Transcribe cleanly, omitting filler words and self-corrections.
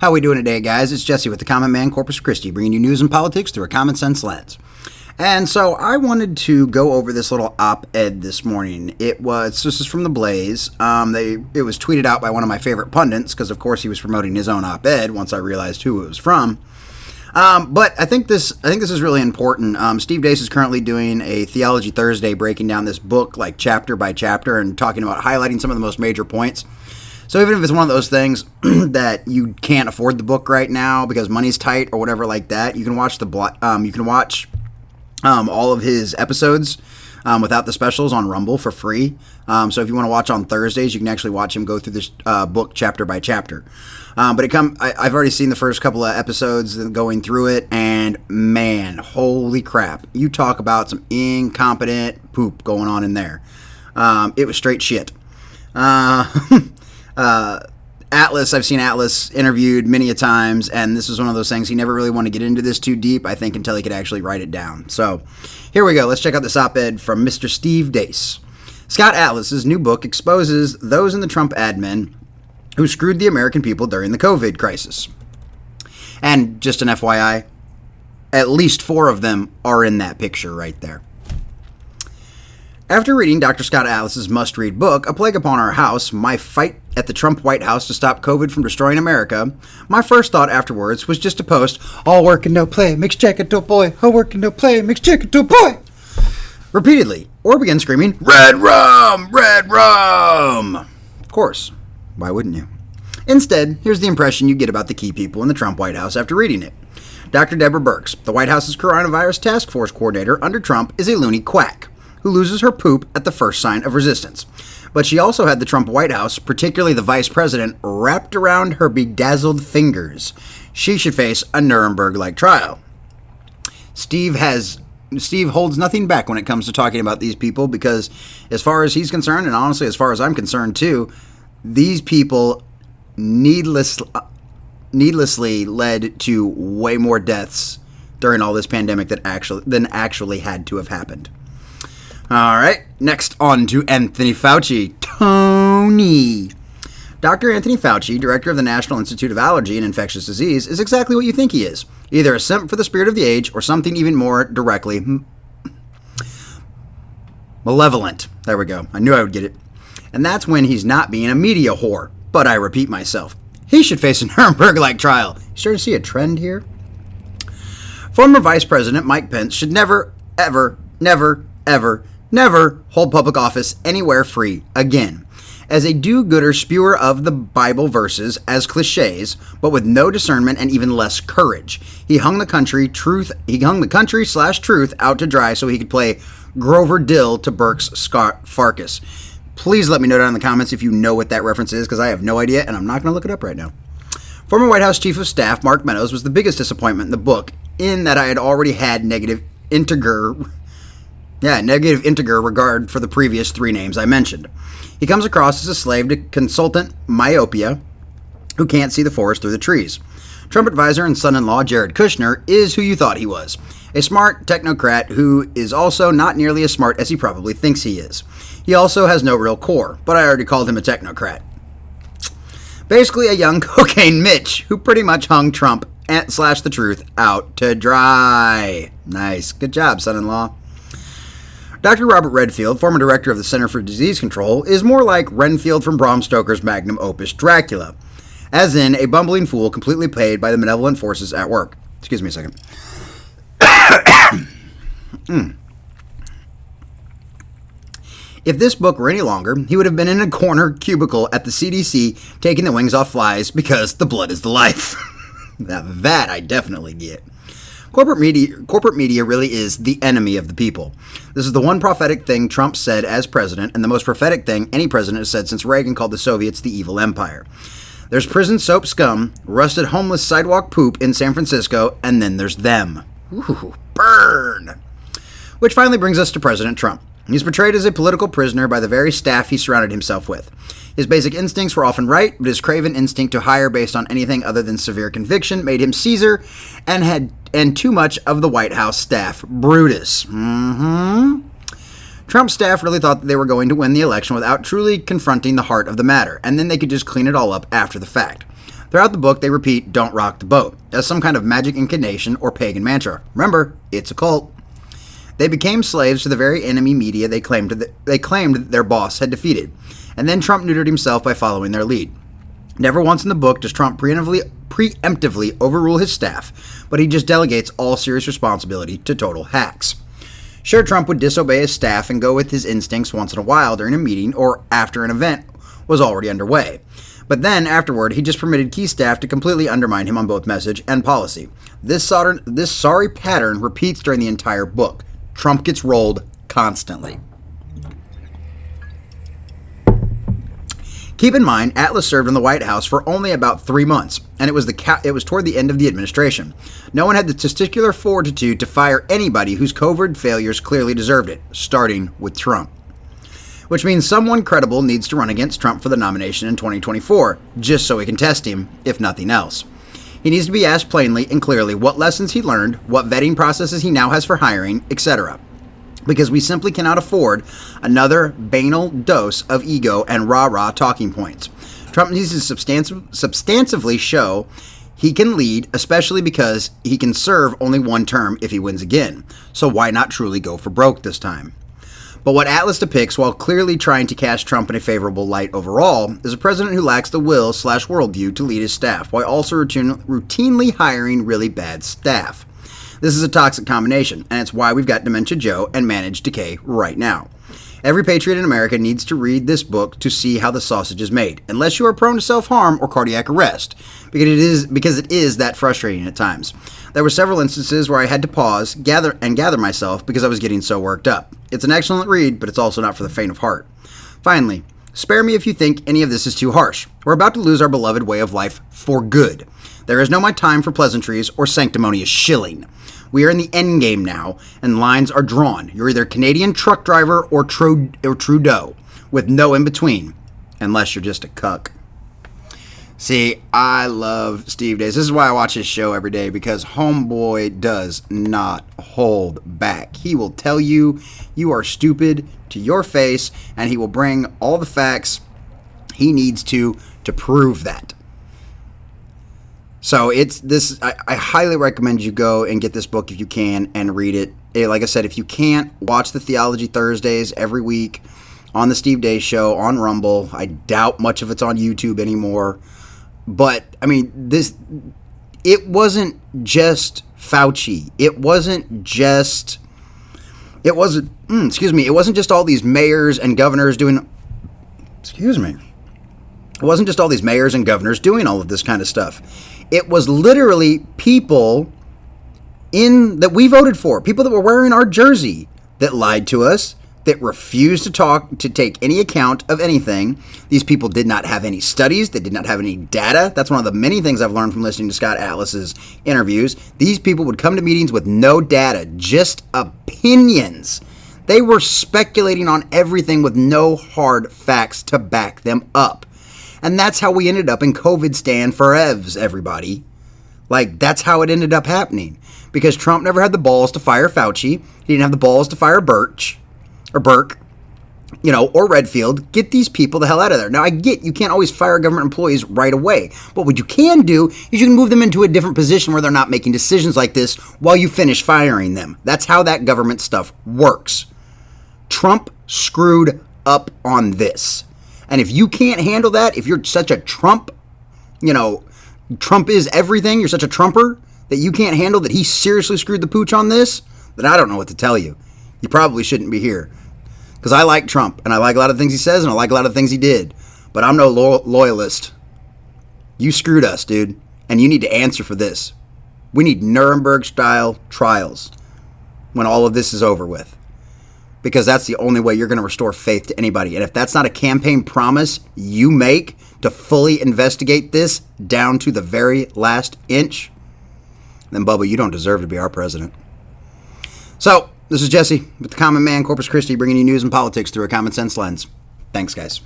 How we doing today, guys? It's Jesse with the Common Man Corpus Christi, bringing you news and politics through a common sense lens. And so I wanted to go over this little op-ed this morning. This is from The Blaze. It was tweeted out by one of my favorite pundits, because of course he was promoting his own op-ed once I realized who it was from. But I think this is really important. Steve Deace is currently doing a Theology Thursday, breaking down this book like chapter by chapter and talking about highlighting some of the most major points. So even if it's one of those things that you can't afford the book right now because money's tight or whatever like that, you can watch all of his episodes without the specials on Rumble for free. So if you want to watch on Thursdays, you can actually watch him go through this book chapter by chapter. I've already seen the first couple of episodes going through it, and man, holy crap. You talk about some incompetent poop going on in there. It was straight shit. Atlas, I've seen Atlas interviewed many a times, and this was one of those things he never really wanted to get into this too deep, I think, until he could actually write it down. So here we go. Let's check out this op-ed from Mr. Steve Deace. Scott Atlas's new book exposes those in the Trump admin who screwed the American people during the COVID crisis. And just an FYI, at least 4 of them are in that picture right there. After reading Dr. Scott Atlas's must-read book, A Plague Upon Our House, My Fight at the Trump White House to Stop COVID from Destroying America, my first thought afterwards was just to post, all work and no play makes Jack a dope boy, all work and no play makes Jack a dope boy, repeatedly, or begin screaming, red rum, red rum. Of course, why wouldn't you? Instead, here's the impression you get about the key people in the Trump White House after reading it. Dr. Deborah Birx, the White House's coronavirus task force coordinator under Trump, is a loony quack who loses her poop at the first sign of resistance. But she also had the Trump White House, particularly the vice president, wrapped around her bedazzled fingers. She should face a Nuremberg-like trial. Steve holds nothing back when it comes to talking about these people because as far as he's concerned, and honestly as far as I'm concerned too, these people needlessly led to way more deaths during all this pandemic than actually had to have happened. All right, next on to Anthony Fauci. Tony. Dr. Anthony Fauci, director of the National Institute of Allergy and Infectious Disease, is exactly what you think he is. Either a simp for the spirit of the age or something even more directly malevolent. There we go. I knew I would get it. And that's when he's not being a media whore. But I repeat myself. He should face a Nuremberg-like trial. You starting to see a trend here? Former Vice President Mike Pence should never, ever, never, ever, never hold public office anywhere free again. As a do-gooder spewer of the Bible verses as cliches, but with no discernment and even less courage, he hung the country/truth out to dry so he could play Grover Dill to Burke's Scott Farkas. Please let me know down in the comments if you know what that reference is, because I have no idea, and I'm not going to look it up right now. Former White House Chief of Staff Mark Meadows was the biggest disappointment in the book, in that I had already had negative integer regard for the previous 3 names I mentioned. He comes across as a slave to consultant myopia who can't see the forest through the trees. Trump advisor and son-in-law Jared Kushner is who you thought he was. A smart technocrat who is also not nearly as smart as he probably thinks he is. He also has no real core, but I already called him a technocrat. Basically a young cocaine Mitch who pretty much hung Trump / the truth out to dry. Nice. Good job, son-in-law. Dr. Robert Redfield, former director of the Center for Disease Control, is more like Renfield from Bram Stoker's magnum opus Dracula, as in a bumbling fool completely paid by the malevolent forces at work. Excuse me a second. If this book were any longer, he would have been in a corner cubicle at the CDC taking the wings off flies because the blood is the life. That I definitely get. Corporate media really is the enemy of the people. This is the one prophetic thing Trump said as president, and the most prophetic thing any president has said since Reagan called the Soviets the evil empire. There's prison soap scum, rusted homeless sidewalk poop in San Francisco, and then there's them. Ooh, burn! Which finally brings us to President Trump. He's portrayed as a political prisoner by the very staff he surrounded himself with. His basic instincts were often right, but his craven instinct to hire based on anything other than severe conviction made him Caesar and too much of the White House staff Brutus. Trump's staff really thought that they were going to win the election without truly confronting the heart of the matter, and then they could just clean it all up after the fact. Throughout the book, they repeat, "Don't rock the boat," as some kind of magic incantation or pagan mantra. Remember, it's a cult. They became slaves to the very enemy media they claimed their boss had defeated, and then Trump neutered himself by following their lead. Never once in the book does Trump preemptively overrule his staff, but he just delegates all serious responsibility to total hacks. Sure, Trump would disobey his staff and go with his instincts once in a while during a meeting or after an event was already underway. But then, afterward, he just permitted key staff to completely undermine him on both message and policy. This sorry pattern repeats during the entire book. Trump gets rolled constantly. Keep in mind, Atlas served in the White House for only about 3 months, and it was toward the end of the administration. No one had the testicular fortitude to fire anybody whose covert failures clearly deserved it, starting with Trump. Which means someone credible needs to run against Trump for the nomination in 2024, just so we can test him, if nothing else. He needs to be asked plainly and clearly what lessons he learned, what vetting processes he now has for hiring, etc. Because we simply cannot afford another banal dose of ego and rah-rah talking points. Trump needs to substantively show he can lead, especially because he can serve only one term if he wins again. So why not truly go for broke this time? But what Atlas depicts, while clearly trying to cast Trump in a favorable light overall, is a president who lacks the will/worldview to lead his staff, while also routinely hiring really bad staff. This is a toxic combination, and it's why we've got Dementia Joe and Managed Decay right now. Every patriot in America needs to read this book to see how the sausage is made, unless you are prone to self-harm or cardiac arrest, because it is that frustrating at times. There were several instances where I had to pause, gather myself because I was getting so worked up. It's an excellent read, but it's also not for the faint of heart. Finally, spare me if you think any of this is too harsh. We're about to lose our beloved way of life for good. There is no more time for pleasantries or sanctimonious shilling. We are in the end game now, and lines are drawn. You're either Canadian truck driver or Trudeau, with no in between, unless you're just a cuck. See, I love Steve Dace. This is why I watch his show every day, because homeboy does not hold back. He will tell you you are stupid to your face, and he will bring all the facts he needs to prove that. So I highly recommend you go and get this book if you can and read it. Like I said, if you can't, watch the Theology Thursdays every week on the Steve Dace Show on Rumble. I doubt much of it's on YouTube anymore. But, I mean, it wasn't just Fauci. It wasn't just all these mayors and governors doing, It wasn't just all these mayors and governors doing all of this kind of stuff. It was literally people that we voted for, people that were wearing our jersey, that lied to us, that refused to take any account of anything. These people did not have any studies. They did not have any data. That's one of the many things I've learned from listening to Scott Atlas's interviews. These people would come to meetings with no data, just opinions. They were speculating on everything with no hard facts to back them up. And that's how we ended up in COVID stand forevs, everybody. Like, that's how it ended up happening. Because Trump never had the balls to fire Fauci. He didn't have the balls to fire Burke, or Redfield. Get these people the hell out of there. Now, I get you can't always fire government employees right away. But what you can do is you can move them into a different position where they're not making decisions like this while you finish firing them. That's how that government stuff works. Trump screwed up on this. And if you can't handle that, if you're such a Trump, Trump is everything, you're such a Trumper that you can't handle that he seriously screwed the pooch on this, then I don't know what to tell you. You probably shouldn't be here. Because I like Trump, and I like a lot of things he says, and I like a lot of things he did. But I'm no loyalist. You screwed us, dude. And you need to answer for this. We need Nuremberg-style trials when all of this is over with. Because that's the only way you're going to restore faith to anybody. And if that's not a campaign promise you make to fully investigate this down to the very last inch, then, Bubba, you don't deserve to be our president. So, this is Jesse with the Common Man, Corpus Christi, bringing you news and politics through a common sense lens. Thanks, guys.